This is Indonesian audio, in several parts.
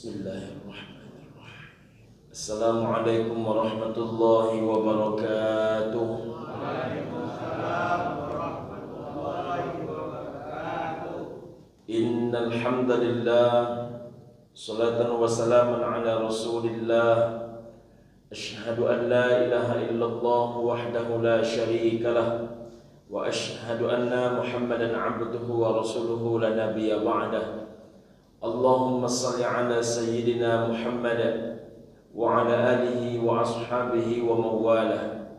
Bismillahirrahmanirrahim. Assalamualaikum warahmatullahi wabarakatuh. Waalaikumsalam warahmatullahi wabarakatuh. Innal hamdalillah, salatan wa salaman ala Rasulillah. Asyhadu an la ilaha illallah wahdahu la syarika lah, wa asyhadu anna Muhammadan abduhu wa rasuluhu la nabiyya ba'dah. Allahumma salli ala sayyidina Muhammad wa ala alihi wa ashabihi wa mawalah.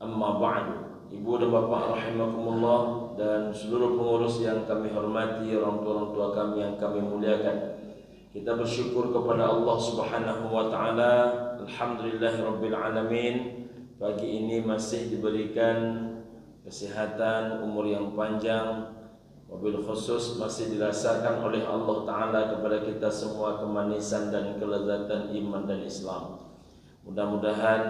Amma ba'du. Ibu dan bapak rahimakumullah dan seluruh pengurus yang kami hormati, orang tua kami yang kami muliakan, kita bersyukur kepada Allah Subhanahu wa taala. Alhamdulillahirabbil alamin. Pagi ini masih diberikan kesehatan, umur yang panjang, wabil khusus masih dirasakan oleh Allah Ta'ala kepada kita semua kemanisan dan kelezatan iman dan Islam. Mudah-mudahan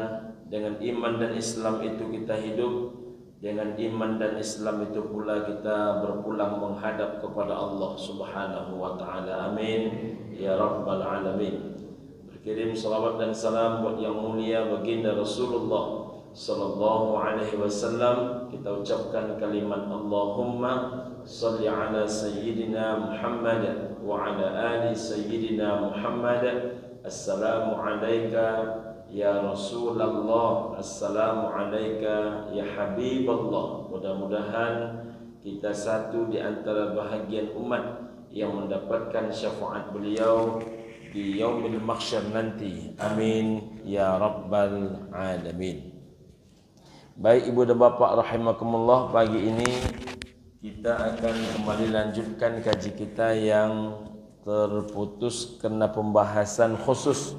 dengan iman dan Islam itu kita hidup, dengan iman dan Islam itu pula kita berpulang menghadap kepada Allah Subhanahu wa Ta'ala. Amin ya Rabbal Alamin. Berkirim salawat dan salam buat yang mulia baginda Rasulullah sallallahu alaihi wasallam. Kita ucapkan kalimat Allahumma salli ala sayyidina Muhammad wa ala ali sayyidina Muhammad. Assalamu alayka ya Rasulullah, assalamu alayka ya Habiballah. Mudah-mudahan kita satu di antara bahagian umat yang mendapatkan syafaat beliau di yaumil mahsyar nanti. Amin ya Rabbal Alamin. Baik ibu dan bapak rahimakumullah, pagi ini kita akan kembali lanjutkan kaji kita yang terputus karena pembahasan khusus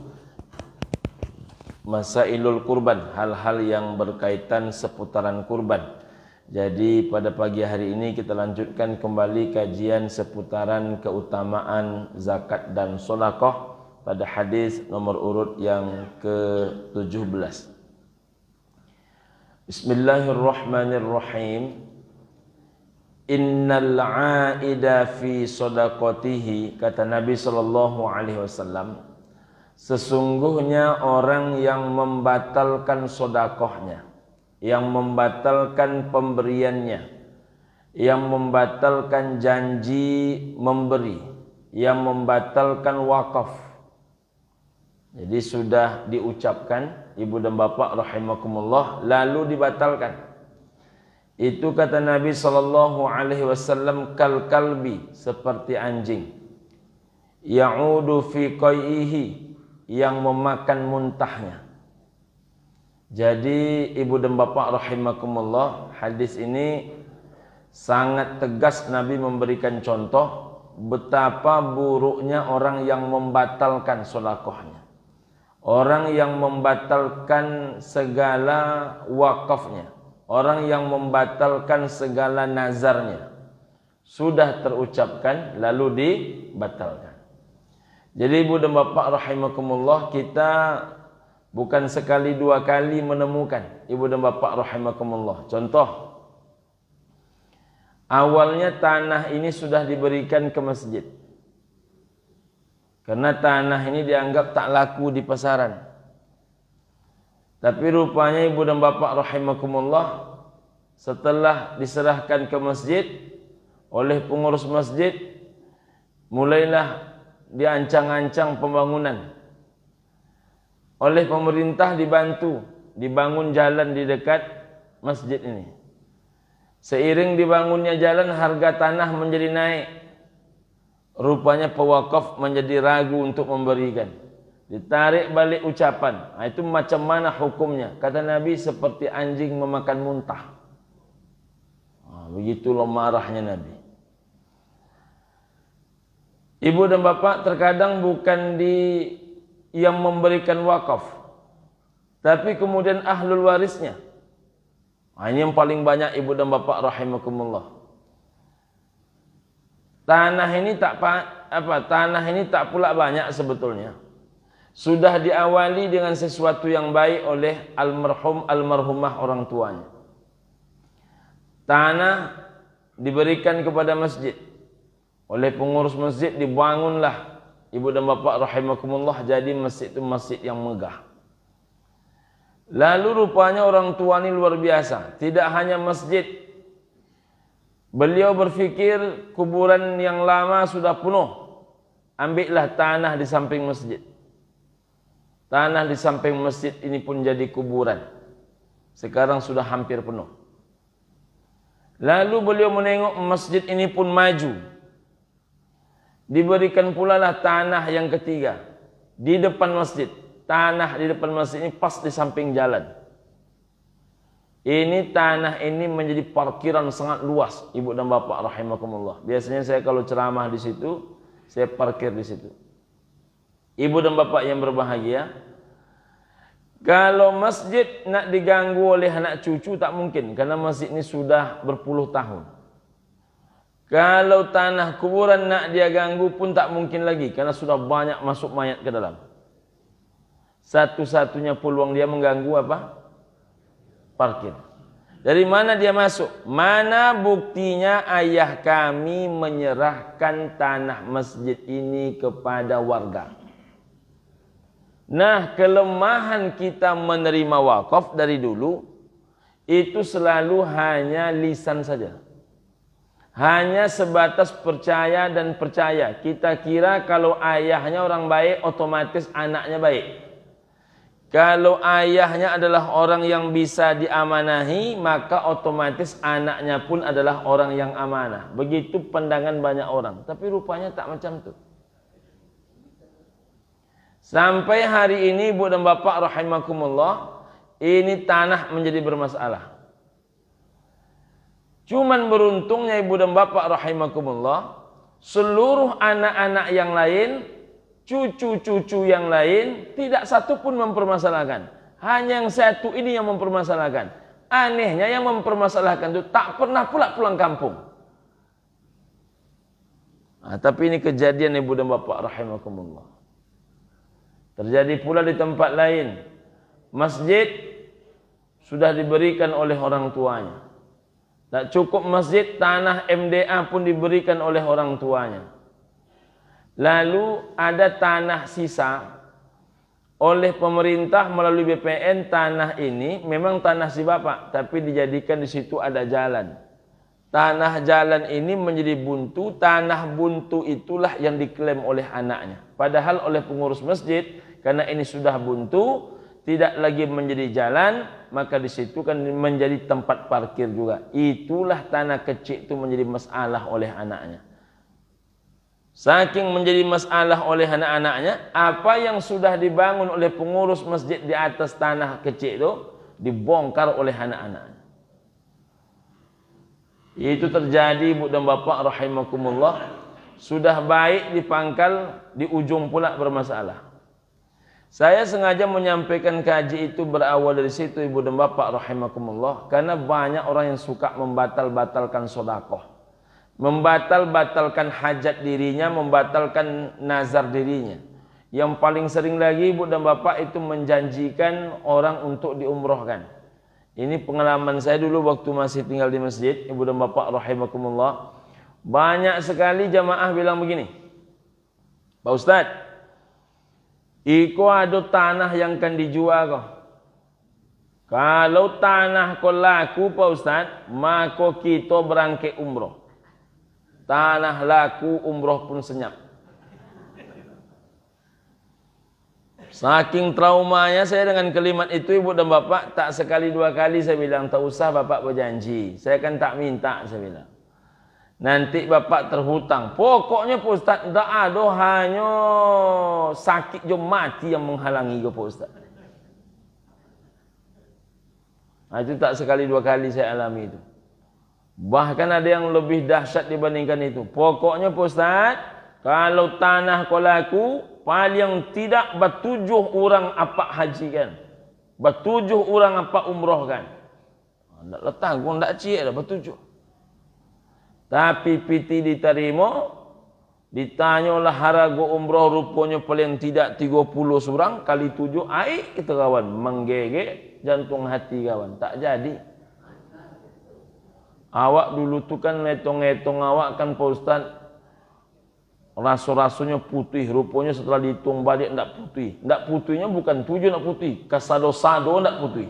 masailul kurban, hal-hal yang berkaitan seputaran kurban. Jadi pada pagi hari ini kita lanjutkan kembali kajian seputaran keutamaan zakat dan sedekah pada hadis nomor urut yang ke-17. Bismillahirrahmanirrahim. Innal 'aida fi shadaqatihi, kata Nabi sallallahu alaihi wasallam, sesungguhnya orang yang membatalkan sedekahnya, yang membatalkan pemberiannya, yang membatalkan janji memberi, yang membatalkan wakaf. Jadi sudah diucapkan ibu dan bapak rahimakumullah lalu dibatalkan. Itu kata Nabi sallallahu alaihi wasallam kal kalbi, seperti anjing, ya'udu fi qaihi, yang memakan muntahnya. Jadi ibu dan bapak rahimakumullah, hadis ini sangat tegas Nabi memberikan contoh betapa buruknya orang yang membatalkan sedekahnya, orang yang membatalkan segala wakafnya, orang yang membatalkan segala nazarnya. Sudah terucapkan lalu dibatalkan. Jadi ibu dan bapak rahimakumullah, kita bukan sekali dua kali menemukan ibu dan bapak rahimakumullah. Contoh, awalnya tanah ini sudah diberikan ke masjid karena tanah ini dianggap tak laku di pasaran. Tapi rupanya ibu dan bapak rahimakumullah, setelah diserahkan ke masjid oleh pengurus masjid, mulailah diancang-ancang pembangunan. Oleh pemerintah dibangun jalan di dekat masjid ini. Seiring dibangunnya jalan, harga tanah menjadi naik. Rupanya pewakaf menjadi ragu untuk memberikan. Ditarik balik ucapan. Itu macam mana hukumnya? Kata Nabi, seperti anjing memakan muntah. Begitulah marahnya Nabi. Ibu dan bapak, terkadang bukan yang memberikan wakaf, tapi kemudian ahlul warisnya. Ini yang paling banyak ibu dan bapak rahimakumullah. Tanah ini tak pula banyak sebetulnya. Sudah diawali dengan sesuatu yang baik oleh almarhumah orang tuanya. Tanah diberikan kepada masjid. Oleh pengurus masjid dibangunlah ibu dan bapak rahimakumullah, jadi masjid itu masjid yang megah. Lalu rupanya orang tua ini luar biasa. Tidak hanya masjid, beliau berfikir kuburan yang lama sudah penuh, ambillah tanah di samping masjid. Tanah di samping masjid ini pun jadi kuburan. Sekarang sudah hampir penuh. Lalu beliau menengok masjid ini pun maju. Diberikan pula lah tanah yang ketiga di depan masjid. Tanah di depan masjid ini pas di samping jalan. Ini tanah ini menjadi parkiran sangat luas, ibu dan bapak rahimakumullah. Biasanya saya kalau ceramah di situ, saya parkir di situ. Ibu dan bapak yang berbahagia, kalau masjid nak diganggu oleh anak cucu tak mungkin, karena masjid ini sudah berpuluh tahun. Kalau tanah kuburan nak dia ganggu pun tak mungkin lagi, karena sudah banyak masuk mayat ke dalam. Satu-satunya peluang dia mengganggu apa? Parkir. Dari mana dia masuk? Mana buktinya ayah kami menyerahkan tanah masjid ini kepada warga? Nah, kelemahan kita menerima wakaf dari dulu itu selalu hanya lisan saja. Hanya sebatas percaya dan percaya. Kita kira kalau ayahnya orang baik, otomatis anaknya baik. Kalau ayahnya adalah orang yang bisa diamanahi, maka otomatis anaknya pun adalah orang yang amanah. Begitu pandangan banyak orang. Tapi rupanya tak macam itu. Sampai hari ini ibu dan bapak rahimakumullah, ini tanah menjadi bermasalah. Cuman beruntungnya ibu dan bapak rahimakumullah, seluruh anak-anak yang lain, cucu-cucu yang lain, tidak satu pun mempermasalahkan. Hanya yang satu ini yang mempermasalahkan. Anehnya yang mempermasalahkan itu tak pernah pula pulang kampung. Nah, tapi ini kejadian ibu dan bapak rahimakumullah. Terjadi pula di tempat lain. Masjid sudah diberikan oleh orang tuanya. Tak cukup masjid, tanah MDA pun diberikan oleh orang tuanya. Lalu ada tanah sisa oleh pemerintah melalui BPN. Tanah ini memang tanah si bapak, tapi dijadikan di situ ada jalan. Tanah jalan ini menjadi buntu. Tanah buntu itulah yang diklaim oleh anaknya. Padahal oleh pengurus masjid, karena ini sudah buntu, tidak lagi menjadi jalan, maka di situ kan menjadi tempat parkir juga. Itulah tanah kecil itu menjadi masalah oleh anaknya. Saking menjadi masalah oleh anak-anaknya, apa yang sudah dibangun oleh pengurus masjid di atas tanah kecil itu dibongkar oleh anak-anaknya. Itu terjadi ibu dan bapak rahimakumullah. Sudah baik di pangkal, di ujung pula bermasalah. Saya sengaja menyampaikan kaji itu berawal dari situ ibu dan bapak rahimakumullah, karena banyak orang yang suka membatal-batalkan sedekah, membatal-batalkan hajat dirinya, membatalkan nazar dirinya. Yang paling sering lagi ibu dan bapak itu menjanjikan orang untuk diumrohkan. Ini pengalaman saya dulu waktu masih tinggal di masjid, ibu dan bapak rahimakumullah. Banyak sekali jamaah bilang begini, Pak Ustadz, iko ada tanah yang akan dijual kok. Kalau tanah kau laku Pak Ustadz, maka kita berangkat umroh. Tanah laku, umroh pun senyap. Saking traumanya saya dengan kalimat itu ibu dan bapak, tak sekali dua kali saya bilang, tak usah bapak berjanji, saya kan tak minta, saya bilang. Nanti bapak terhutang. Pokoknya Pak Ustaz, tak ada, hanya sakit jom mati yang menghalangi Pak Ustaz. Nah, itu tak sekali dua kali saya alami itu. Bahkan ada yang lebih dahsyat dibandingkan itu. Pokoknya Pak Ustaz, kalau tanah kau laku, paling tidak bertujuh orang apa haji kan, bertujuh orang apa umroh kan. Tak letak, gua tak cik dah bertujuh. Tapi piti diterima, ditanyalah harga umroh, rupanya paling tidak 30 orang kali 7, air kita kawan, menggegek jantung hati kawan, tak jadi. Awak dulu tu kan ngetong-ngetong awak kan Pak Ustaz, Rasu-rasunya putih, rupanya setelah dihitung balik enggak putih. Enggak putihnya bukan 7 enggak putih, kasado-sado enggak putih.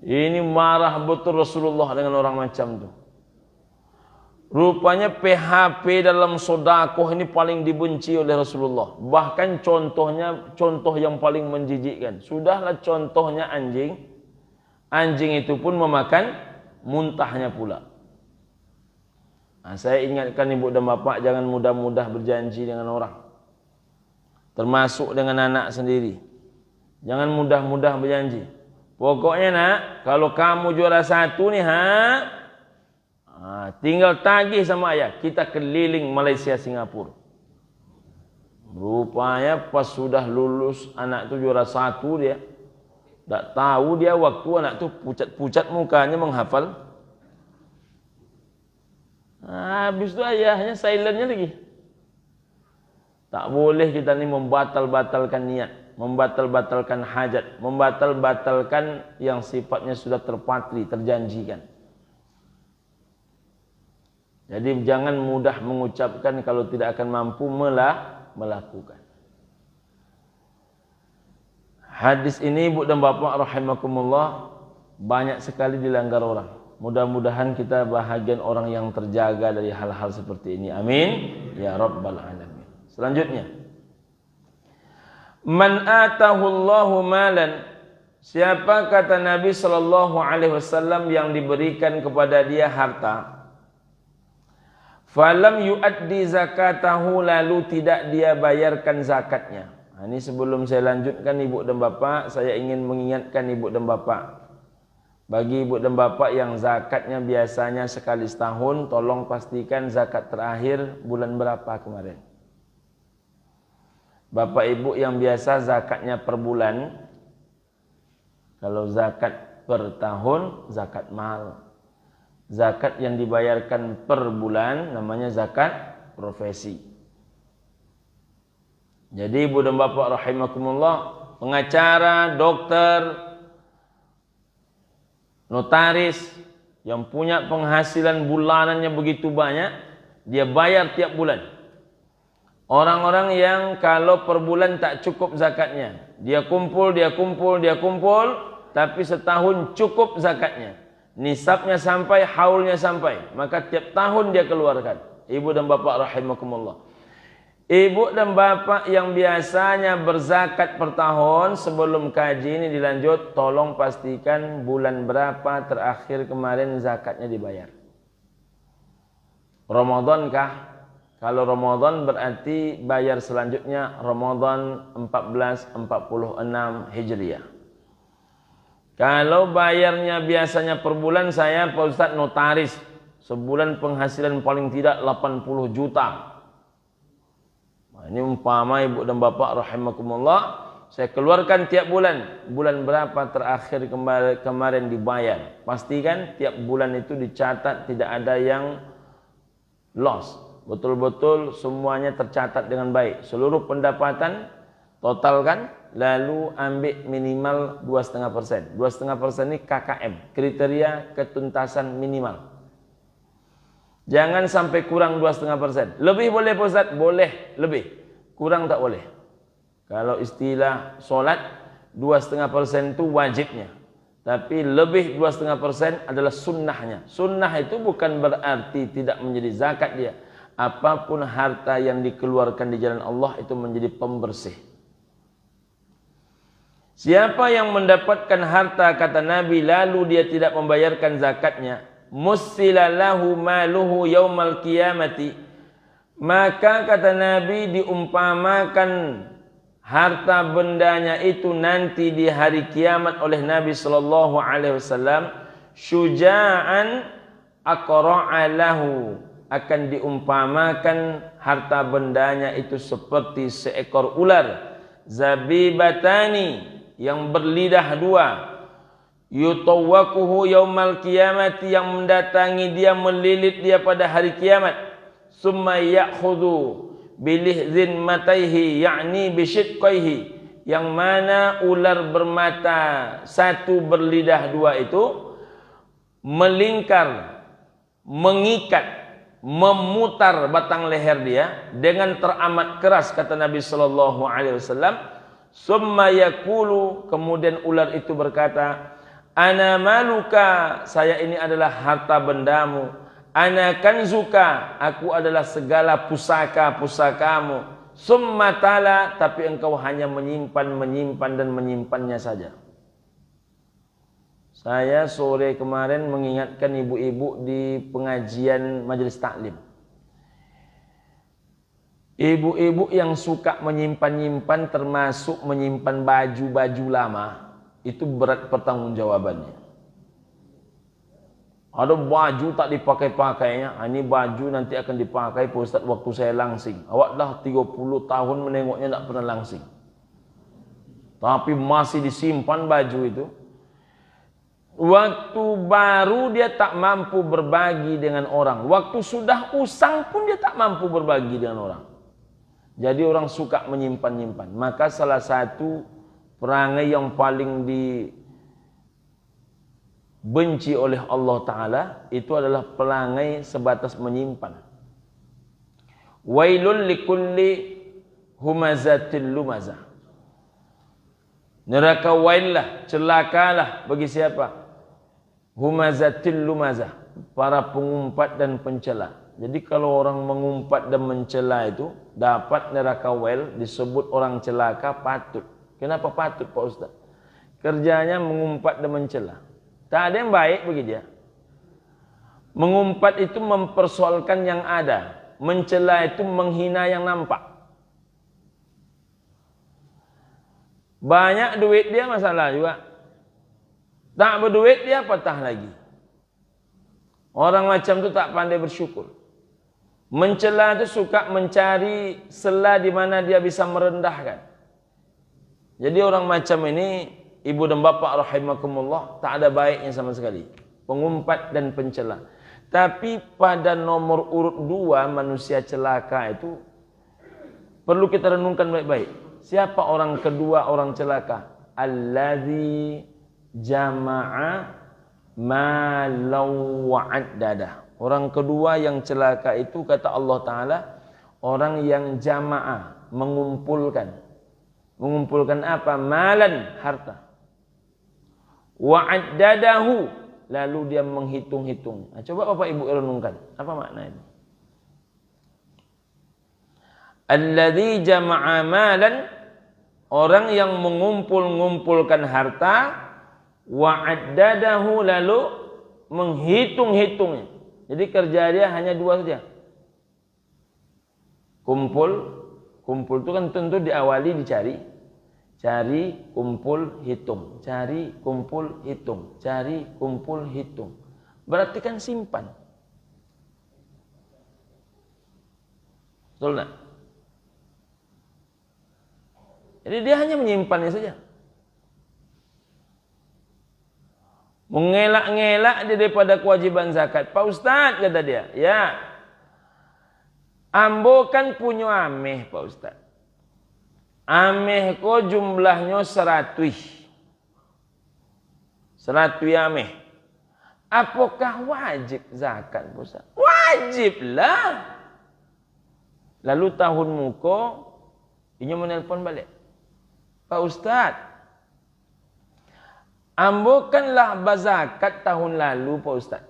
Ini marah betul Rasulullah dengan orang macam tu. Rupanya PHP dalam sodakoh ini paling dibenci oleh Rasulullah. Bahkan contoh yang paling menjijikkan. Sudahlah contohnya anjing. Anjing itu pun memakan muntahnya pula. Nah, saya ingatkan ibu dan bapak jangan mudah-mudah berjanji dengan orang. Termasuk dengan anak sendiri. Jangan mudah-mudah berjanji. Pokoknya nak, kalau kamu juara 1 nih tinggal tagih sama ayah, kita keliling Malaysia Singapura. Rupanya pas sudah lulus anak tu juara 1 dia. Tak tahu dia waktu anak tu pucat-pucat mukanya menghafal. Habis tu ayahnya silentnya lagi. Tak boleh kita ni membatal-batalkan niat, membatal-batalkan hajat, membatal-batalkan yang sifatnya sudah terpatri, terjanjikan. Jadi jangan mudah mengucapkan kalau tidak akan mampu melakukan. Hadis ini ibu dan bapak rahimakumullah banyak sekali dilanggar orang. Mudah-mudahan kita bahagian orang yang terjaga dari hal-hal seperti ini. Amin ya rabbal alamin. Selanjutnya, man atahu Allahu malan, siapa kata Nabi sallallahu alaihi wasallam yang diberikan kepada dia harta, falam yuaddi zakatahu, lalu tidak dia bayarkan zakatnya. Ini sebelum saya lanjutkan ibu dan bapak, saya ingin mengingatkan ibu dan bapak. Bagi ibu dan bapak yang zakatnya biasanya sekali setahun, tolong pastikan zakat terakhir bulan berapa kemarin. Bapak ibu yang biasa zakatnya per bulan, kalau zakat per tahun, zakat mal. Zakat yang dibayarkan per bulan namanya zakat profesi. Jadi ibu dan bapak rahimakumullah, pengacara, dokter, notaris yang punya penghasilan bulanannya begitu banyak, dia bayar tiap bulan. Orang-orang yang kalau per bulan tak cukup zakatnya, dia kumpul, tapi setahun cukup zakatnya. Nisabnya sampai, haulnya sampai, maka tiap tahun dia keluarkan. Ibu dan bapak rahimakumullah. Ibu dan bapak yang biasanya berzakat per tahun, sebelum kaji ini dilanjut, tolong pastikan bulan berapa terakhir kemarin zakatnya dibayar. Ramadan kah? Kalau Ramadan berarti bayar selanjutnya Ramadan 1446 Hijriah. Kalau bayarnya biasanya per bulan, saya Pak Ustaz notaris, sebulan penghasilan paling tidak 80 juta. Nah, ini umpama ibu dan bapak rahimakumullah, saya keluarkan tiap bulan. Bulan berapa terakhir kemarin dibayar. Pastikan tiap bulan itu dicatat, tidak ada yang loss. Betul-betul semuanya tercatat dengan baik. Seluruh pendapatan totalkan, lalu ambil minimal 2,5%. 2,5% ini KKM, kriteria ketuntasan minimal. Jangan sampai kurang 2,5%. Lebih boleh Pak Ustaz? Boleh lebih. Kurang tak boleh. Kalau istilah solat, 2,5% itu wajibnya. Tapi lebih 2,5% adalah sunnahnya. Sunnah itu bukan berarti tidak menjadi zakat dia. Apapun harta yang dikeluarkan di jalan Allah itu menjadi pembersih. Siapa yang mendapatkan harta, kata Nabi, lalu dia tidak membayarkan zakatnya, musilalahu maluhu yaumal qiyamati, maka kata Nabi diumpamakan harta bendanya itu nanti di hari kiamat oleh Nabi sallallahu alaihi wasallam, syuja'an aqra'a lahu, akan diumpamakan harta bendanya itu seperti seekor ular, zabibatani, yang berlidah dua, yutawwaquhu yaumal qiyamati, yang mendatangi dia, melilit dia pada hari kiamat, summa ya'khudhu bilihzin mataihi, yakni bishiqqaihi, yang mana ular bermata satu berlidah dua itu melingkar, mengikat memutar batang leher dia dengan teramat keras, kata Nabi sallallahu alaihi wasallam. Summa yaqulu, kemudian ular itu berkata, ana maluka, saya ini adalah harta bendamu. Ana kanzuka, aku adalah segala pusaka-pusakamu. Summa tala, tapi engkau hanya menyimpan dan menyimpannya saja. Saya sore kemarin mengingatkan ibu-ibu di pengajian majelis taklim. Ibu-ibu yang suka menyimpan-nyimpan, termasuk menyimpan baju-baju lama, itu berat pertanggungjawabannya. Ada baju tak dipakai-pakainya, ini baju nanti akan dipakai Pak Ustaz waktu saya langsing. Awak dah 30 tahun menengoknya tak pernah langsing, tapi masih disimpan baju itu. Waktu baru dia tak mampu berbagi dengan orang. Waktu sudah usang pun dia tak mampu berbagi dengan orang. Jadi orang suka menyimpan-nyimpan. Maka salah satu perangai yang paling dibenci oleh Allah Ta'ala itu adalah perangai sebatas menyimpan. Wailul likulli humazatil lumazah. Neraka waillah, celakalah bagi siapa? Humazatil lumazah, para pengumpat dan pencela. Jadi kalau orang mengumpat dan mencela itu dapat neraka wail, disebut orang celaka, patut. Kenapa patut Pak Ustaz? Kerjanya mengumpat dan mencela. Tak ada yang baik bagi dia. Mengumpat itu mempersoalkan yang ada, mencela itu menghina yang nampak. Banyak duit dia masalah juga. Tak berduit dia patah lagi. Orang macam tu tak pandai bersyukur. Mencela tu suka mencari sela di mana dia bisa merendahkan. Jadi orang macam ini, ibu dan bapa rahimakumullah, tak ada baiknya sama sekali. Pengumpat dan pencela. Tapi pada nomor urut 2 manusia celaka itu perlu kita renungkan baik-baik. Siapa orang kedua orang celaka? Allazi jama'a malau wa'addada. Orang kedua yang celaka itu kata Allah Ta'ala, orang yang jama'a, mengumpulkan. Mengumpulkan apa? Malan, harta. Wa'addadahu, lalu dia menghitung-hitung. Nah, coba Bapak Ibu renungkan, apa makna ini? Alladzi jama'a malan, orang yang mengumpul-ngumpulkan harta, wa'addadahu, lalu menghitung-hitungnya. Jadi kerja dia hanya 2 saja. Kumpul itu kan tentu diawali dicari. Cari, kumpul, hitung. Cari, kumpul, hitung. Cari, kumpul, hitung. Berarti kan simpan. Betul tak? Jadi dia hanya menyimpannya saja. Mengelak-ngelak dia daripada kewajiban zakat. Pak Ustaz, kata dia, ya, ambo kan punya ameh Pak Ustaz. Ameh ko jumlahnya 100. 100 ameh. Apakah wajib zakat Pak Ustaz? Wajiblah. Lalu tahun muko, ini menelpon balik. Pak Ustaz, ambo kanlah bazakat tahun lalu Pak Ustaz.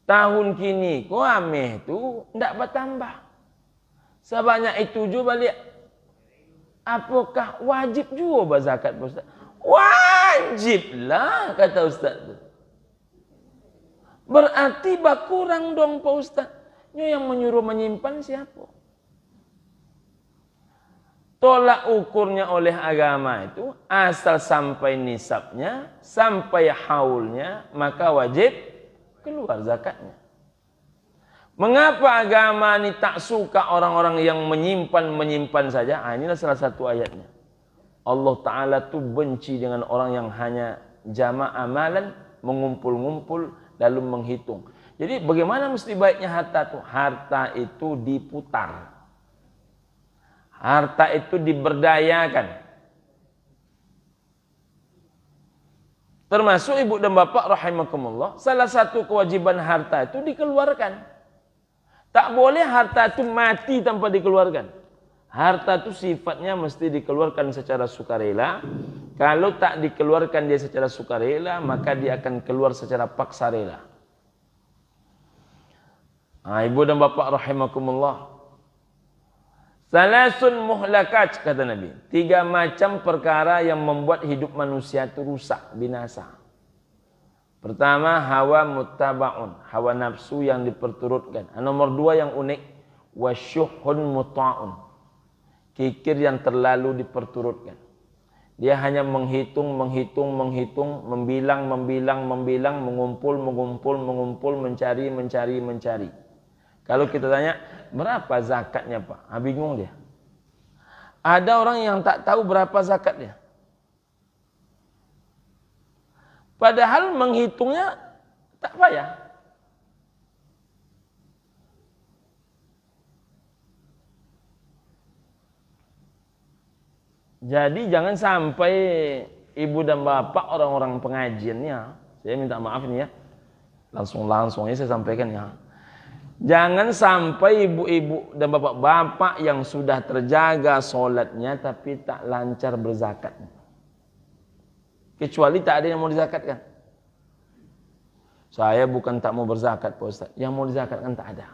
Tahun kini ko ameh tu ndak bertambah. Sebanyak itu juga balik. Apakah wajib juga bazakat Pak Ustaz? Wajiblah, kata Ustaz tu. Berarti berkurang dong Pak Ustaz. Yang menyuruh menyimpan siapa? Tolak ukurnya oleh agama itu asal sampai nisabnya, sampai haulnya, maka wajib keluar zakatnya. Mengapa agama ini tak suka orang-orang yang menyimpan saja? Inilah salah satu ayatnya. Allah Ta'ala tu benci dengan orang yang hanya jama' amalan, mengumpul-ngumpul, lalu menghitung. Jadi bagaimana mesti baiknya harta itu? Harta itu diputar. Harta itu diberdayakan. Termasuk ibu dan bapak rahimakumullah, salah satu kewajiban harta itu dikeluarkan. Tak boleh harta itu mati tanpa dikeluarkan. Harta itu sifatnya mesti dikeluarkan secara sukarela. Kalau tak dikeluarkan dia secara sukarela, maka dia akan keluar secara paksa rela. Ibu dan bapak rahimakumullah. Salasun muhlakat, kata Nabi. 3 macam perkara yang membuat hidup manusia itu rusak, binasa. Pertama, hawa muttaba'un, hawa nafsu yang diperturutkan. Nomor 2 yang unik, wasyuhun muta'un, kikir yang terlalu diperturutkan. Dia hanya menghitung, membilang, mengumpul, mencari. Kalau kita tanya, berapa zakatnya Pak? Bingung dia. Ada orang yang tak tahu berapa zakatnya. Padahal menghitungnya tak payah. Jadi jangan sampai ibu dan bapak orang-orang pengajiannya, saya minta maaf ini ya, langsung ya saya sampaikan ya. Jangan sampai ibu-ibu dan bapak-bapak yang sudah terjaga solatnya tapi tak lancar berzakat. Kecuali tak ada yang mau dizakatkan. Saya bukan tak mau berzakat Pak Ustaz, yang mau dizakatkan tak ada.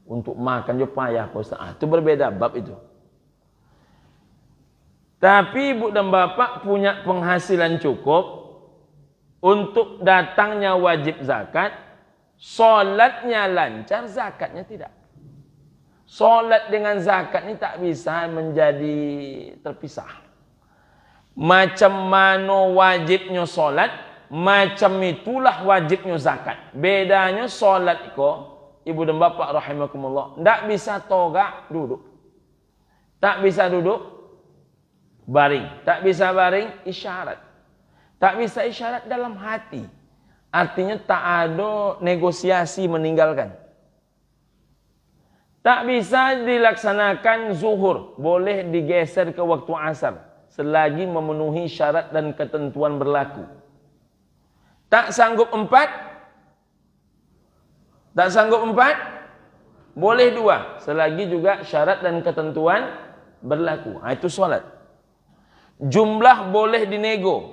Untuk makan juga payah Pak Ustaz. Itu berbeda bab itu. Tapi ibu dan bapak punya penghasilan cukup untuk datangnya wajib zakat, solatnya lancar, zakatnya tidak. Solat dengan zakat ini tak bisa menjadi terpisah. Macam mana wajibnya solat, macam itulah wajibnya zakat. Bedanya solat kok, ibu dan bapak rahimakumullah, tak bisa togak duduk. Tak bisa duduk baring. Tak bisa baring isyarat. Tak bisa isyarat dalam hati. Artinya tak ada negosiasi meninggalkan. Tak bisa dilaksanakan zuhur. Boleh digeser ke waktu asar. Selagi memenuhi syarat dan ketentuan berlaku. Tak sanggup 4. Tak sanggup 4. Boleh 2. Selagi juga syarat dan ketentuan berlaku. Itu solat. Jumlah boleh dinego.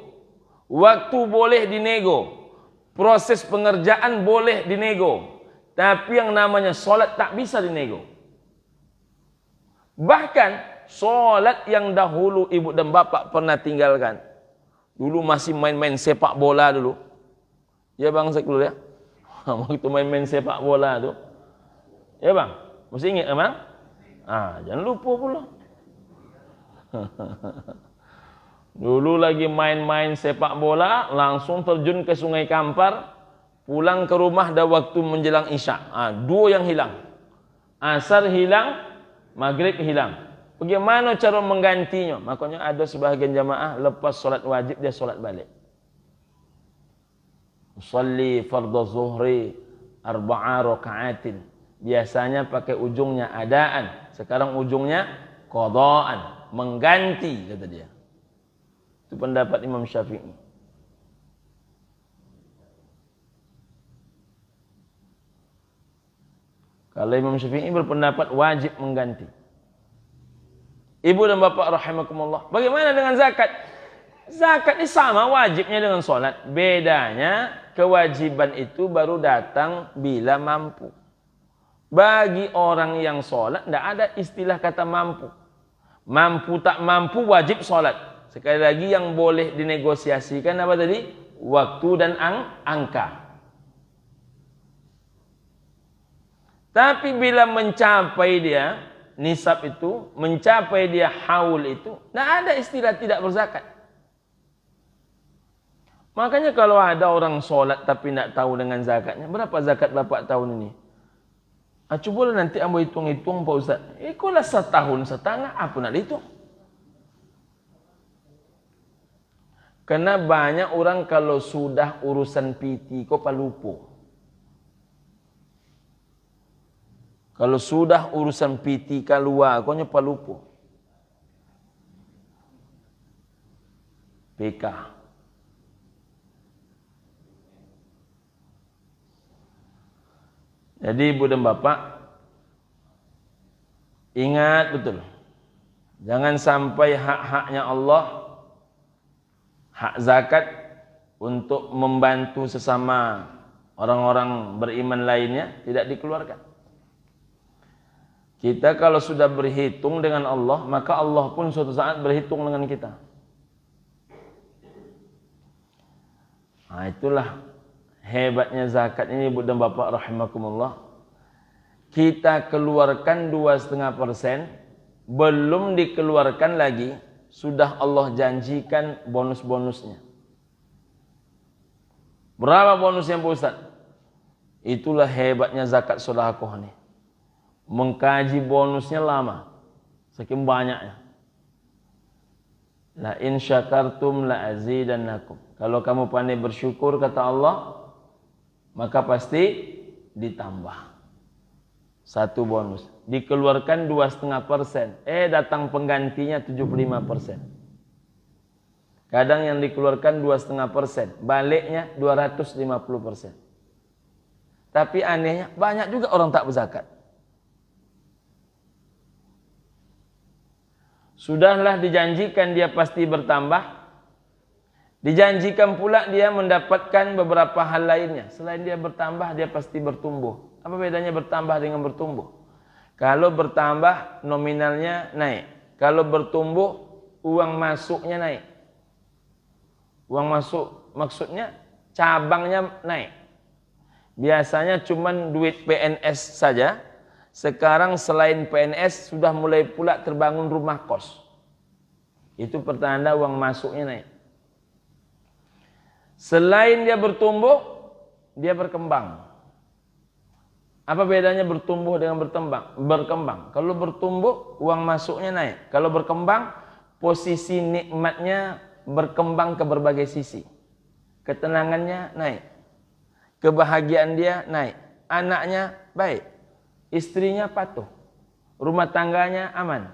Waktu boleh dinego. Proses pengerjaan boleh dinego. Tapi yang namanya solat tak bisa dinego. Bahkan solat yang dahulu ibu dan bapak pernah tinggalkan. Dulu masih main-main sepak bola dulu. Ya bang Sek dulu ya. Waktu main-main sepak bola tu. Ya bang. Mesti ingat ya bang? Jangan lupa pula. Dulu lagi main-main sepak bola, langsung terjun ke Sungai Kampar, pulang ke rumah dah waktu menjelang Isya. 2 yang hilang. Asar hilang, maghrib hilang. Bagaimana cara menggantinya? Makanya ada sebahagian jamaah lepas solat wajib dia solat balik. Usalli fardhu zuhri 4 raka'atin. Biasanya pakai ujungnya adaan, sekarang ujungnya qadaan, mengganti kata dia. Itu pendapat Imam Syafi'i. Kalau Imam Syafi'i berpendapat wajib mengganti. Ibu dan bapak rahimakumullah. Bagaimana dengan zakat? Zakat ini sama wajibnya dengan solat. Bedanya kewajiban itu baru datang bila mampu. Bagi orang yang solat tidak ada istilah kata mampu. Mampu tak mampu wajib solat. Sekali lagi yang boleh dinegosiasikan apa tadi? Waktu dan angka. Tapi bila mencapai dia nisab itu, mencapai dia haul itu, tidak ada istilah tidak berzakat. Makanya kalau ada orang solat tapi tidak tahu dengan zakatnya, berapa zakat bapak tahun ini? Coba nanti ambo hitung-hitung Pak Ustaz. Ikulah 1,5 tahun, apa nak dihitung? Karena banyak orang kalau sudah urusan PT kok palupo. Kalau sudah urusan PT keluar, kau nyopa lupa. PK. Jadi ibu dan bapak, ingat betul, jangan sampai hak-haknya Allah, hak zakat untuk membantu sesama orang-orang beriman lainnya tidak dikeluarkan. Kita kalau sudah berhitung dengan Allah, maka Allah pun suatu saat berhitung dengan kita. Nah, itulah hebatnya zakat ini, ibu dan bapak rahimakumullah. Kita keluarkan 2,5%, belum dikeluarkan lagi, sudah Allah janjikan bonus-bonusnya. Berapa bonusnya Pak Ustaz? Itulah hebatnya zakat sedekah nih. Mengkaji bonusnya lama, saking banyaknya. La in syakartum la azidannakum. Kalau kamu pandai bersyukur kata Allah, maka pasti ditambah. Satu bonus. Dikeluarkan 2,5%. Datang penggantinya 75%. Kadang yang dikeluarkan 2,5%. Baliknya 250%. Tapi anehnya banyak juga orang tak berzakat. Sudahlah dijanjikan dia pasti bertambah. Dijanjikan pula dia mendapatkan beberapa hal lainnya. Selain dia bertambah, dia pasti bertumbuh. Apa bedanya bertambah dengan bertumbuh? Kalau bertambah, nominalnya naik. Kalau bertumbuh, uang masuknya naik. Uang masuk maksudnya cabangnya naik. Biasanya cuman duit PNS saja. Sekarang selain PNS sudah mulai pula terbangun rumah kos. Itu pertanda uang masuknya naik. Selain dia bertumbuh, dia berkembang. Apa bedanya bertumbuh dengan berkembang? Kalau bertumbuh, uang masuknya naik. Kalau berkembang, posisi nikmatnya berkembang ke berbagai sisi. Ketenangannya naik. Kebahagiaan dia naik. Anaknya baik. Istrinya patuh. Rumah tangganya aman.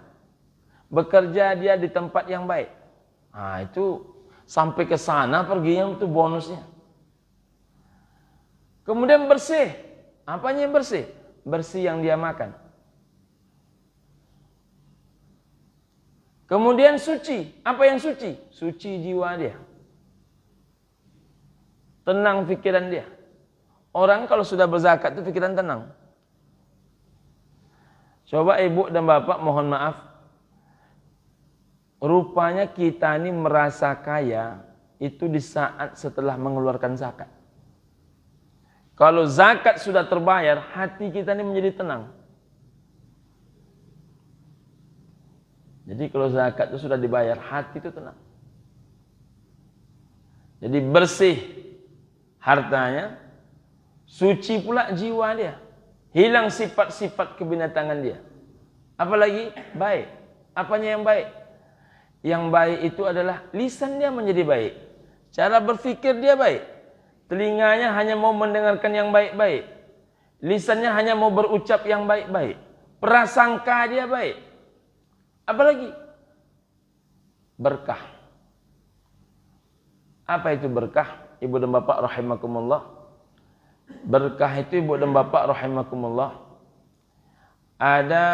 Bekerja dia di tempat yang baik. Nah, itu sampai ke sana perginya itu bonusnya. Kemudian bersih. Apanya yang bersih? Bersih yang dia makan. Kemudian suci. Apa yang suci? Suci jiwa dia. Tenang pikiran dia. Orang kalau sudah berzakat itu pikiran tenang. Coba ibu dan bapak mohon maaf. Rupanya kita ini merasa kaya itu di saat setelah mengeluarkan zakat. Kalau zakat sudah terbayar, hati kita ini menjadi tenang. Jadi kalau zakat itu sudah dibayar, hati itu tenang. Jadi bersih hartanya, suci pula jiwa dia. Hilang sifat-sifat kebinatangan dia. Apalagi baik. Apanya yang baik? Yang baik itu adalah lisan dia menjadi baik. Cara berfikir dia baik. Telinganya hanya mau mendengarkan yang baik-baik. Lisannya hanya mau berucap yang baik-baik. Prasangka dia baik. Apalagi? Berkah. Apa itu berkah? Ibu dan bapak rahimakumullah. Berkah itu ibu dan bapak rahimakumullah. Ada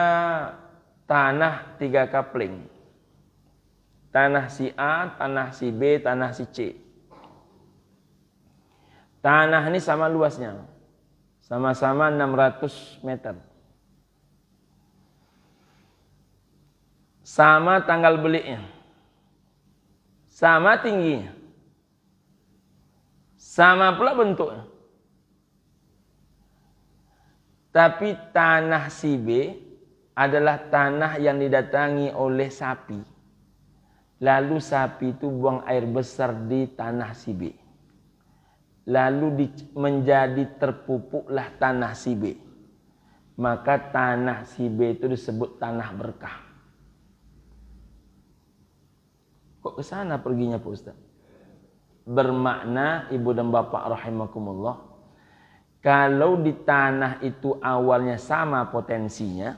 tanah 3 kapling. Tanah si A, tanah si B, tanah si C. Tanah ini sama luasnya. Sama-sama 600 meter. Sama tanggal belinya. Sama tingginya. Sama pula bentuknya. Tapi tanah si B adalah tanah yang didatangi oleh sapi. Lalu sapi itu buang air besar di tanah si B. Lalu menjadi terpupuklah tanah si B. Maka tanah si B itu disebut tanah berkah. Kok ke sana perginya Pak Ustaz? Bermakna ibu dan bapak rahimakumullah. Kalau di tanah itu awalnya sama potensinya,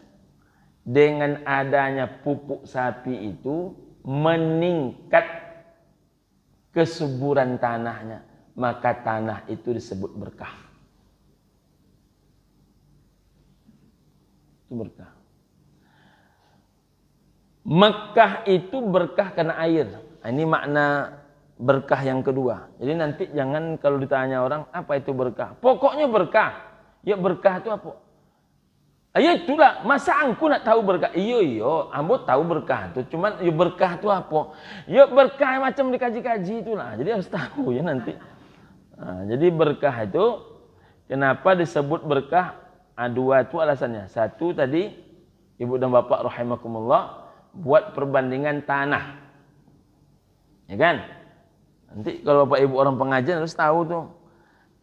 dengan adanya pupuk sapi itu meningkat kesuburan tanahnya, maka tanah itu disebut berkah. Itu berkah. Mekah itu berkah karena air. Ini makna berkah yang kedua. Jadi nanti jangan kalau ditanya orang apa itu berkah. Pokoknya berkah. Ya berkah itu apa? Ya itulah, masa angku nak tahu berkah? Iyo, ambo tahu berkah itu. Cuman ya berkah itu apa? Ya berkah macam dikaji-kaji itulah. Jadi harus tahu ya nanti. Nah, jadi berkah itu kenapa disebut berkah? Dua itu alasannya. Satu tadi ibu dan bapak rahimakumullah buat perbandingan tanah. Ya kan? Nanti kalau bapak ibu orang pengajian harus tahu tuh.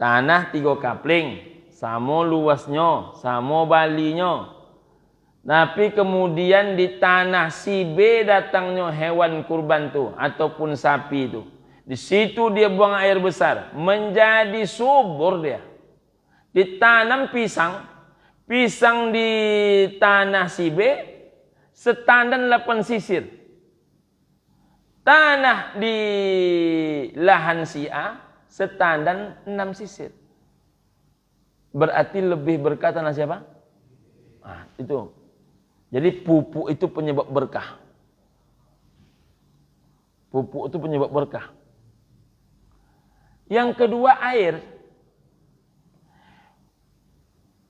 Tanah 3 kapling. Sama luasnya, sama balinya. Tapi kemudian di tanah si B datangnya hewan kurban tuh ataupun sapi itu. Di situ dia buang air besar, menjadi subur dia. Ditanam pisang, pisang di tanah si B setandan 8 sisir. Tanah di lahan si A setandan 6 sisir. Berarti lebih berkah tanah siapa? Nah, itu. Jadi pupuk itu penyebab berkah. Pupuk itu penyebab berkah. Yang kedua air.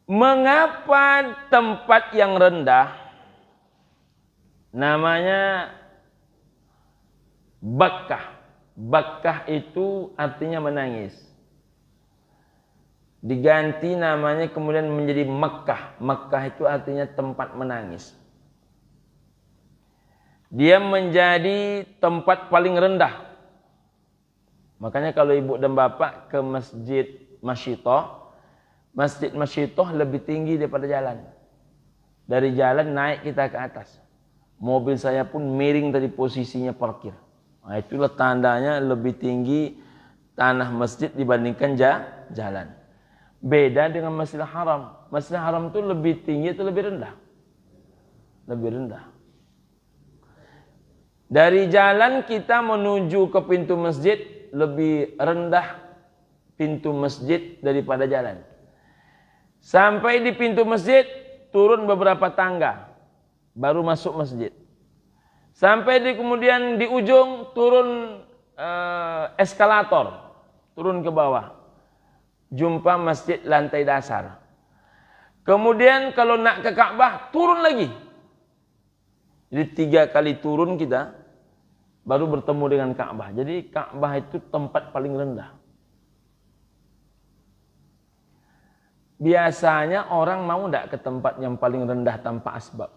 Mengapa tempat yang rendah namanya Bakkah? Bakkah itu artinya menangis. Diganti namanya kemudian menjadi Mekkah. Mekkah itu artinya tempat menangis. Dia menjadi tempat paling rendah. Makanya kalau ibu dan bapak ke Masjid Masyitoh, Masjid Masyitoh lebih tinggi daripada jalan. Dari jalan naik kita ke atas. Mobil saya pun miring dari posisinya parkir. Nah, itulah tandanya lebih tinggi tanah masjid dibandingkan jalan. Beda dengan Masjidil Haram. Masjidil Haram itu lebih tinggi atau lebih rendah? Lebih rendah. Dari jalan kita menuju ke pintu masjid lebih rendah pintu masjid daripada jalan. Sampai di pintu masjid turun beberapa tangga baru masuk masjid. Sampai kemudian di ujung turun eskalator, turun ke bawah. Jumpa masjid lantai dasar. Kemudian kalau nak ke Ka'bah, turun lagi. Jadi 3 kali turun kita, baru bertemu dengan Ka'bah. Jadi Ka'bah itu tempat paling rendah. Biasanya orang mau tidak ke tempat yang paling rendah tanpa asbab?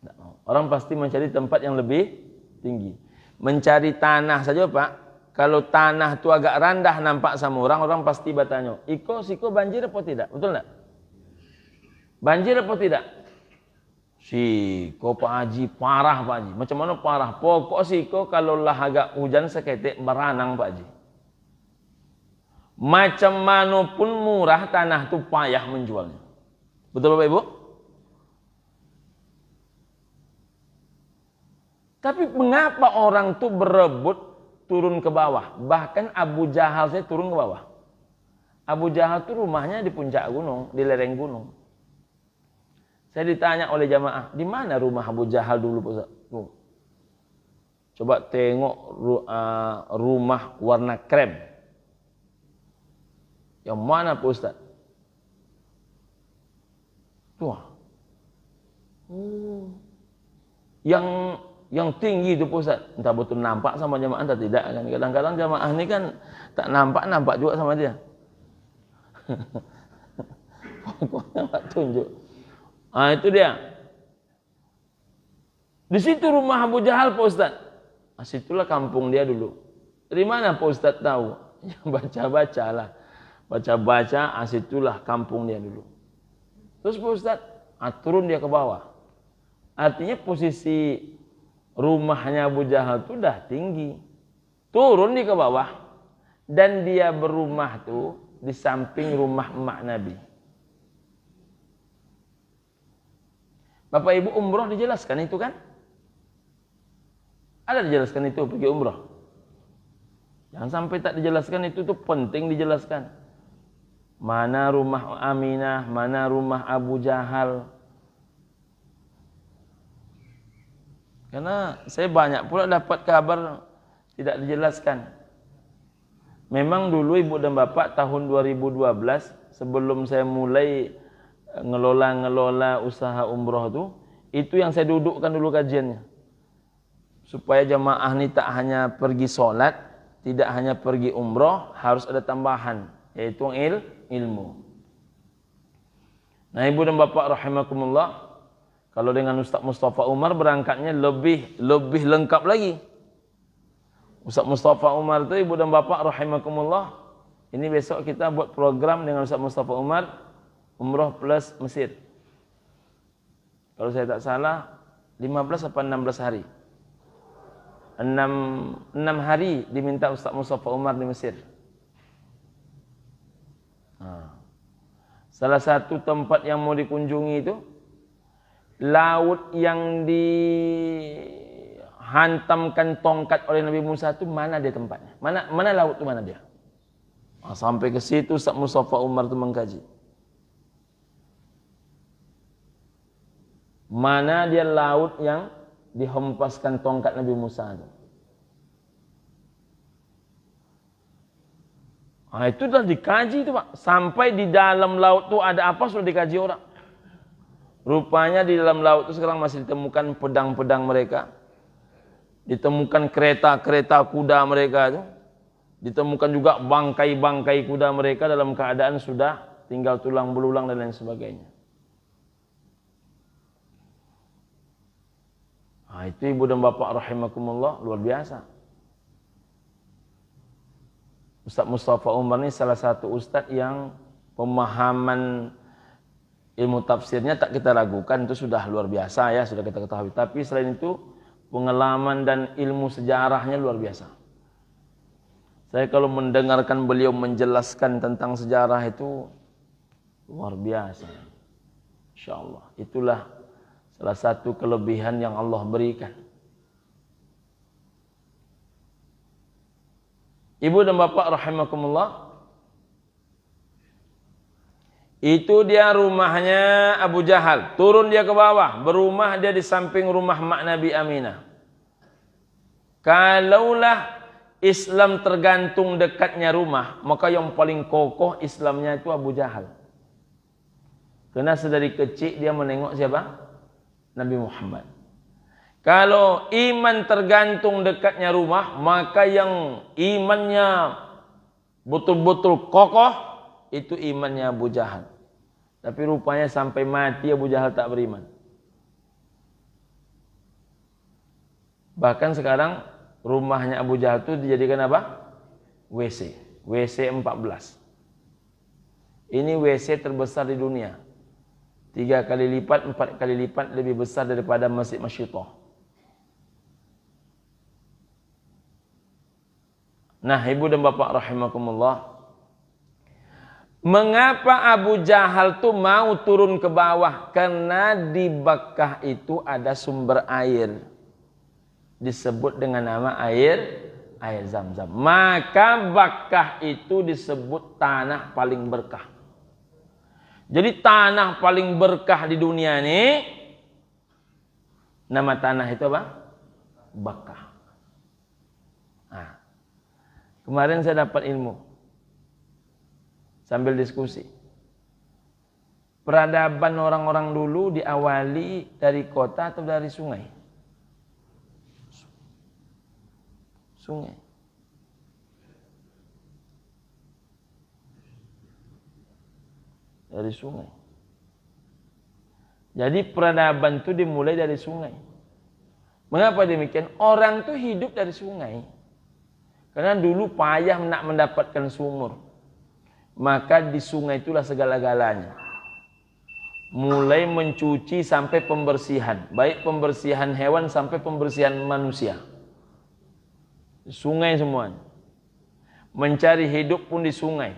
Tidak mau. Orang pasti mencari tempat yang lebih tinggi. Mencari tanah saja Pak. Kalau tanah itu agak rendah nampak sama orang, orang pasti bertanya, siko banjir apa tidak? Betul enggak? Banjir apa tidak? Siko Pak Haji, parah Pak Haji. Macam mana parah? Pokok siko kalau lah agak hujan seketik beranang Pak Haji. Macam mana pun murah tanah itu payah menjualnya. Betul Bapak Ibu? Tapi mengapa orang itu berebut turun ke bawah? Bahkan Abu Jahal saya turun ke bawah. Abu Jahal itu rumahnya di puncak gunung, di lereng gunung. Saya ditanya oleh jamaah, di mana rumah Abu Jahal dulu Pak Ustaz? Coba tengok rumah warna krem. Yang mana Pak Ustaz? Tuh. Yang tinggi itu Pak Ustaz. Entah betul nampak sama jamaah atau tidak kan. Kadang-kadang jamaah ini kan tak nampak juga sama dia. Pokoknya tak tunjuk. Ah itu dia. Di situ rumah Abu Jahal Pak Ustaz. Ah, situlah kampung dia dulu. Dari mana Pak Ustaz tahu? Ya baca-bacalah. Baca-baca, situlah kampung dia dulu. Terus Pak Ustaz, turun dia ke bawah. Artinya posisi rumahnya Abu Jahal itu dah tinggi. Turun dia ke bawah. Dan dia berumah tuh di samping rumah emak Nabi. Bapak Ibu umroh dijelaskan itu kan? Ada dijelaskan itu pergi umroh. Jangan sampai tak dijelaskan, itu tuh penting dijelaskan. mana rumah Aminah, mana rumah Abu Jahal. Karena saya banyak pula dapat kabar tidak dijelaskan. Memang dulu ibu dan bapak tahun 2012 sebelum saya mulai ngelola usaha umroh itu yang saya dudukkan dulu kajiannya. Supaya jamaah ini tak hanya pergi sholat, tidak hanya pergi umroh, harus ada tambahan, yaitu ilmu. Nah ibu dan bapak rahimakumullah, kalau dengan Ustaz Mustafa Umar berangkatnya lebih lengkap lagi. Ustaz Mustafa Umar itu ibu dan bapak rahimakumullah, ini besok kita buat program dengan Ustaz Mustafa Umar, umroh plus Mesir. Kalau saya tak salah 15 atau 16 hari. 6 hari diminta Ustaz Mustafa Umar di Mesir. Salah satu tempat yang mau dikunjungi itu laut yang dihantamkan tongkat oleh Nabi Musa itu, mana dia tempatnya? Mana laut itu, mana dia? Sampai ke situ Ustaz Mustafa Umar itu mengkaji. Mana dia laut yang dihempaskan tongkat Nabi Musa itu? Itu sudah dikaji itu Pak. Sampai di dalam laut itu ada apa sudah dikaji orang. Rupanya di dalam laut itu sekarang masih ditemukan pedang-pedang mereka. Ditemukan kereta-kereta kuda mereka itu. Ditemukan juga bangkai-bangkai kuda mereka dalam keadaan sudah tinggal tulang belulang dan lain sebagainya. Itu ibu dan bapak rahimakumullah, luar biasa. Ustaz Mustafa Umar ini salah satu ustaz yang pemahaman ilmu tafsirnya tak kita ragukan, itu sudah luar biasa ya, sudah kita ketahui. Tapi selain itu pengalaman dan ilmu sejarahnya luar biasa. Saya kalau mendengarkan beliau menjelaskan tentang sejarah itu luar biasa. Insyaallah itulah salah satu kelebihan yang Allah berikan. Ibu dan bapak rahimakumullah, itu dia rumahnya Abu Jahal. Turun dia ke bawah, berumah dia di samping rumah mak Nabi Aminah. Kalaulah Islam tergantung dekatnya rumah, maka yang paling kokoh Islamnya itu Abu Jahal. Karena sedari kecil dia menengok siapa? Nabi Muhammad. Kalau iman tergantung dekatnya rumah, maka yang imannya betul-betul kokoh itu imannya Abu Jahal. Tapi rupanya sampai mati Abu Jahal tak beriman. Bahkan sekarang rumahnya Abu Jahal itu dijadikan apa? WC. WC 14. Ini WC terbesar di dunia. 3 kali lipat, 4 kali lipat lebih besar daripada Masjid Masyidah. Nah, ibu dan bapak rahimakumullah, mengapa Abu Jahal tuh mau turun ke bawah? Karena di Bakkah itu ada sumber air, disebut dengan nama air Zam-Zam. Maka Bakkah itu disebut tanah paling berkah. Jadi tanah paling berkah di dunia ini, nama tanah itu apa? Bakkah. Nah, kemarin saya dapat ilmu sambil diskusi. Peradaban orang-orang dulu diawali dari kota atau dari sungai? Sungai. Dari sungai. Jadi peradaban itu dimulai dari sungai. Mengapa demikian? Orang tuh hidup dari sungai. Karena dulu payah nak mendapatkan sumur. Maka di sungai itulah segala-galanya. Mulai mencuci sampai pembersihan. Baik pembersihan hewan sampai pembersihan manusia. Sungai semuanya. Mencari hidup pun di sungai.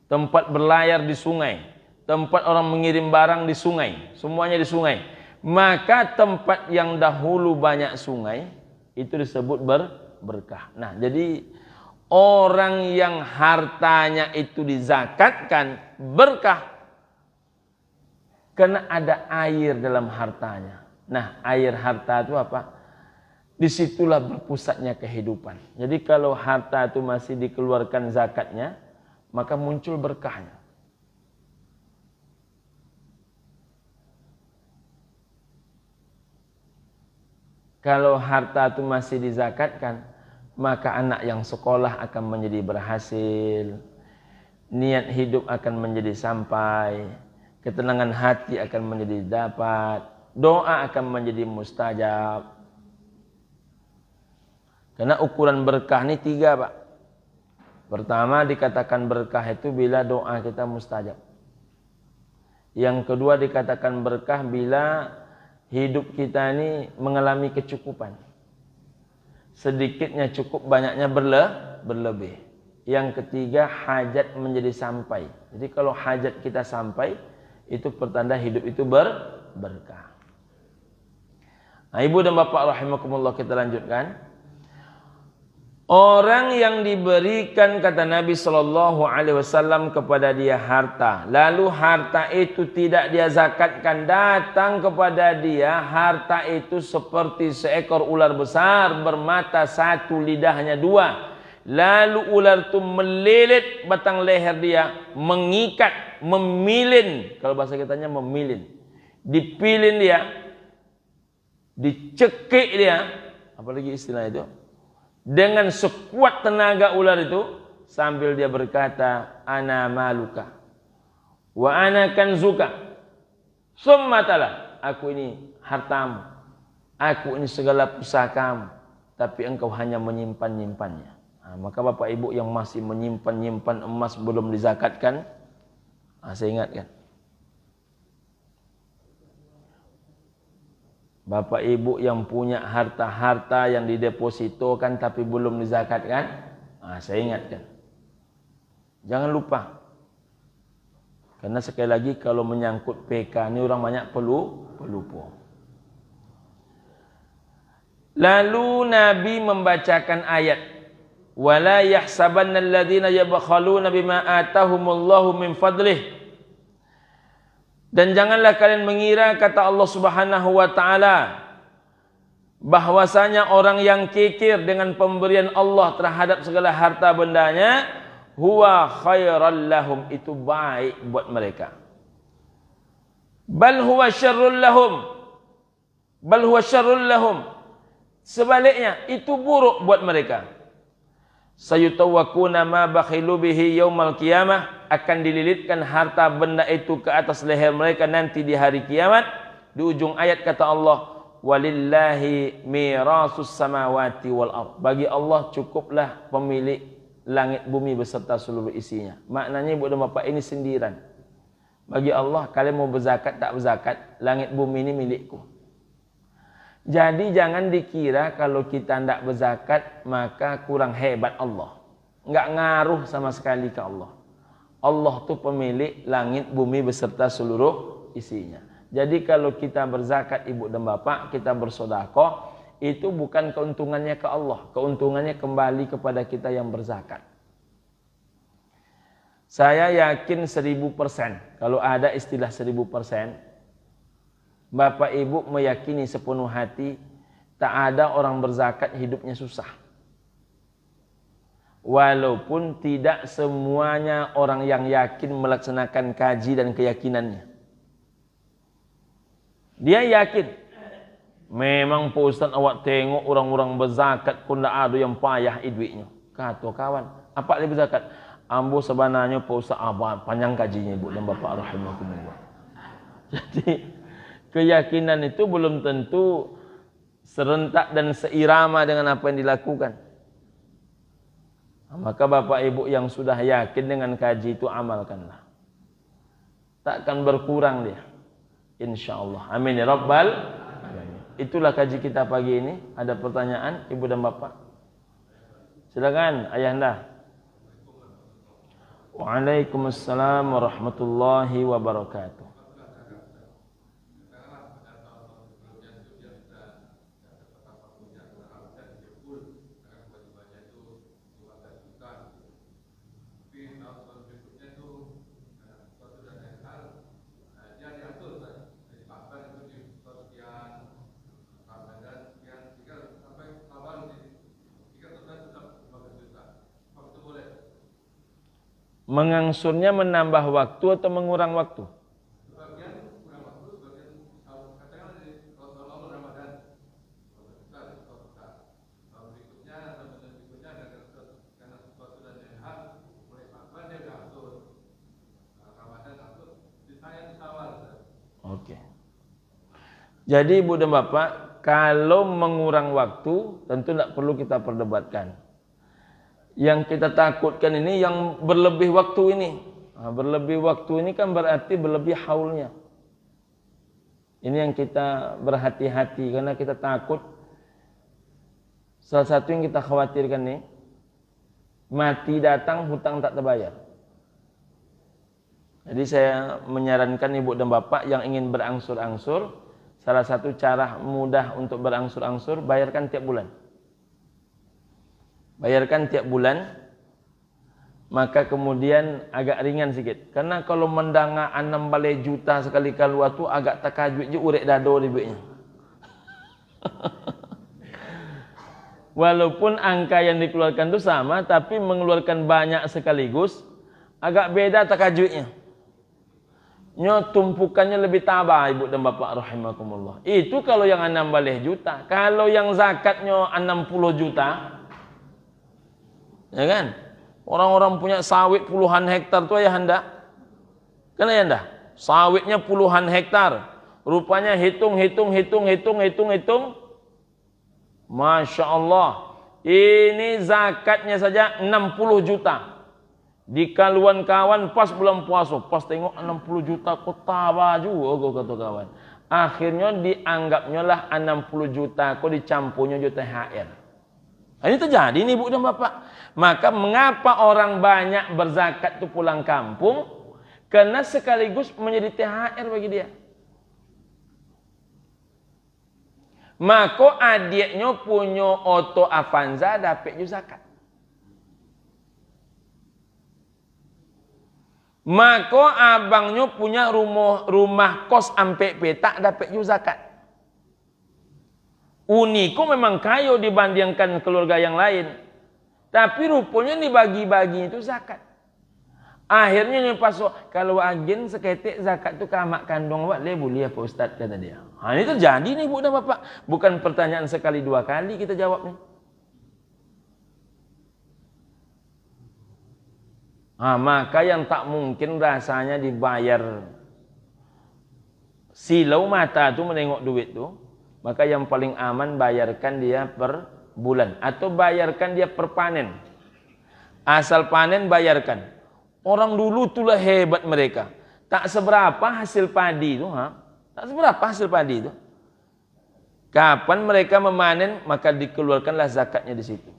Tempat berlayar di sungai. Tempat orang mengirim barang di sungai. Semuanya di sungai. Maka tempat yang dahulu banyak sungai, itu disebut berkah. Nah, jadi orang yang hartanya itu dizakatkan berkah karena ada air dalam hartanya. Nah, air harta itu apa? Disitulah berpusatnya kehidupan. Jadi kalau harta itu masih dikeluarkan zakatnya, maka muncul berkahnya. Kalau harta itu masih dizakatkan, maka anak yang sekolah akan menjadi berhasil, niat hidup akan menjadi sampai, ketenangan hati akan menjadi dapat, doa akan menjadi mustajab. Karena ukuran berkah ini 3, Pak. Pertama dikatakan berkah itu bila doa kita mustajab. Yang kedua dikatakan berkah bila hidup kita ini mengalami kecukupan. Sedikitnya cukup, banyaknya berlebih. Yang ketiga hajat menjadi sampai. Jadi kalau hajat kita sampai, itu pertanda hidup itu berkah. Nah, Ibu dan Bapak rahimakumullah, kita lanjutkan. Orang yang diberikan, kata Nabi SAW, kepada dia harta, lalu harta itu tidak dia zakatkan, datang kepada dia harta itu seperti seekor ular besar, bermata 1, lidahnya 2. Lalu ular itu melilit batang leher dia, mengikat, memilin, kalau bahasa kitanya memilin, dipilin dia, dicekik dia, apalagi istilah itu, dengan sekuat tenaga ular itu, sambil dia berkata, ana maluka wa ana kanzuka summatalah, aku ini hartamu, aku ini segala pusakamu, tapi engkau hanya menyimpan-nyimpannya. Nah, maka Bapak Ibu yang masih menyimpan-nyimpan emas belum dizakatkan, saya ingatkan, Bapak Ibu yang punya harta-harta yang didepositokan tapi belum dizakatkan, saya ingatkan, jangan lupa. Karena sekali lagi kalau menyangkut PK ini orang banyak pelupa. Lalu Nabi membacakan ayat, wala yahsabanna alladhina yabkhaluna bima atahumullahu min fadlih. Dan janganlah kalian mengira, kata Allah Subhanahu wa taala, bahwasanya orang yang kikir dengan pemberian Allah terhadap segala harta bendanya, huwa khairal lahum, itu baik buat mereka. Bal huwa syarrul lahum, sebaliknya itu buruk buat mereka. Sayutawakuna ma bakhilu bihi yaumal qiyamah, akan dililitkan harta benda itu ke atas leher mereka nanti di hari kiamat. Di ujung ayat kata Allah, walillahi mirasus samawati wal ard, bagi Allah cukuplah pemilik langit bumi beserta seluruh isinya. Maknanya Ibu dan Bapak, ini sindiran bagi Allah. Kalian mau berzakat tak berzakat, langit bumi ini milikku. Jadi jangan dikira kalau kita tidak berzakat maka kurang hebat Allah. Enggak ngaruh sama sekali ke Allah. Allah tu pemilik langit bumi beserta seluruh isinya. Jadi kalau kita berzakat Ibu dan Bapak, kita bersedekah, itu bukan keuntungannya ke Allah, keuntungannya kembali kepada kita yang berzakat. Saya yakin 1000%, kalau ada istilah 1000%, Bapak Ibu meyakini sepenuh hati, tak ada orang berzakat hidupnya susah. Walaupun tidak semuanya orang yang yakin melaksanakan kaji dan keyakinannya. Dia yakin, memang Pak Ustaz awak tengok orang-orang berzakat pun tak ada yang payah duitnya. Kata kawan, apa dia berzakat? Ambo sebenarnya Pak Ustaz panjang kajinya Ibu dan Bapak rahimakumullah. Jadi keyakinan itu belum tentu serentak dan seirama dengan apa yang dilakukan. Maka Bapak Ibu yang sudah yakin dengan kaji itu amalkanlah. Takkan berkurang dia, insyaallah. Amin ya rabbal alamin. Itulah kaji kita pagi ini. Ada pertanyaan Ibu dan Bapak? Silakan Ayahanda. Waalaikumsalam warahmatullahi wabarakatuh. Mengangsurnya menambah waktu atau mengurang waktu? Sebagian kurang waktu, sebagian katakanlah kalau Ramadan, tahun berikutnya atau bulan berikutnya karena sesuatu dan yang hal mulai Sya'ban dia udah atur, Ramadan atur, ditanya di Syawal. Oke. Jadi Ibu dan Bapak, kalau mengurang waktu tentu tidak perlu kita perdebatkan. Yang kita takutkan ini yang berlebih waktu ini. Nah, berlebih waktu ini kan berarti berlebih haulnya. Ini yang kita berhati-hati karena kita takut. Salah satu yang kita khawatirkan nih, mati datang hutang tak terbayar. Jadi saya menyarankan Ibu dan Bapak yang ingin berangsur-angsur, salah satu cara mudah untuk berangsur-angsur, bayarkan tiap bulan. Bayarkan tiap bulan, maka kemudian agak ringan sedikit. Karena kalau mendanga 6 balai juta sekali keluar tu agak takajut je urek dado ribetnya. Walaupun angka yang dikeluarkan itu sama, tapi mengeluarkan banyak sekaligus, agak beda takajutnya. Nyo tumpukannya lebih tabah Ibu dan Bapak rahimakumullah. Itu kalau yang 6 balai juta. Kalau yang zakatnya 60 juta, ya kan? Orang-orang punya sawit puluhan hektar tu ya hendak. Kan ya hendak? Sawitnya puluhan hektar. Rupanya hitung. Masya Allah. Ini zakatnya saja 60 juta. Di kawan pas bulan puasa. Pas tengok 60 juta kok tabah juga kata kawan. Akhirnya dianggapnya lah 60 juta kok dicampurnya juta THR. Ini terjadi nih Ibu dan Bapak. Maka mengapa orang banyak berzakat itu pulang kampung? Karena sekaligus menjadi THR bagi dia. Maka adiknya punya Auto Avanza dapat juga zakat. Maka abangnya punya rumah kos ampe petak dapat juga zakat. Uniko memang kaya dibandingkan keluarga yang lain. Tapi rupanya dibagi-bagi itu zakat. Akhirnya nyepasok, kalau agen seketik zakat itu kamak kandung awak, boleh apa Ustaz kata dia. Ini terjadi nih Bu dan Bapak. Bukan pertanyaan sekali dua kali kita jawabnya. Maka yang tak mungkin rasanya dibayar silau mata tu menengok duit tu. Maka yang paling aman bayarkan dia per bulan. Atau bayarkan dia per panen. Asal panen bayarkan. Orang dulu itulah hebat mereka. Tak seberapa hasil padi itu. Tak seberapa hasil padi itu. Kapan mereka memanen, maka dikeluarkanlah zakatnya di situ.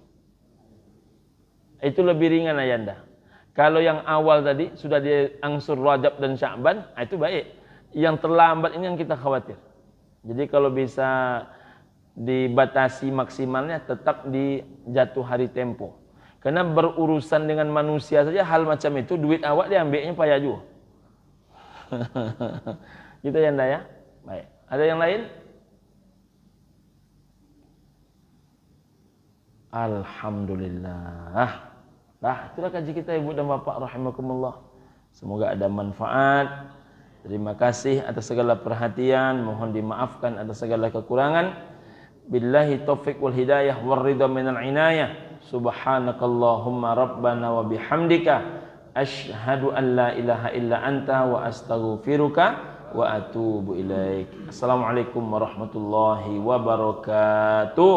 Itu lebih ringan ayanda. Kalau yang awal tadi, sudah diangsur Rajab dan Sya'ban, itu baik. Yang terlambat ini yang kita khawatir. Jadi kalau bisa dibatasi maksimalnya tetap di jatuh hari tempo. Karena berurusan dengan manusia saja hal macam itu, duit awak diambilnya payah juga. Gitu ya Anda ya? Baik. Ada yang lain? Alhamdulillah. Itulah kaji kita Ibu dan Bapak rahimakumullah. Semoga ada manfaat. Terima kasih atas segala perhatian, mohon dimaafkan atas segala kekurangan. Billahi taufiq wal hidayah war ridha minal inayah. Subhanakallahumma rabbana wa bihamdika asyhadu an la ilaha illa anta wa astaghfiruka wa atubu ilaik. Assalamualaikum warahmatullahi wabarakatuh.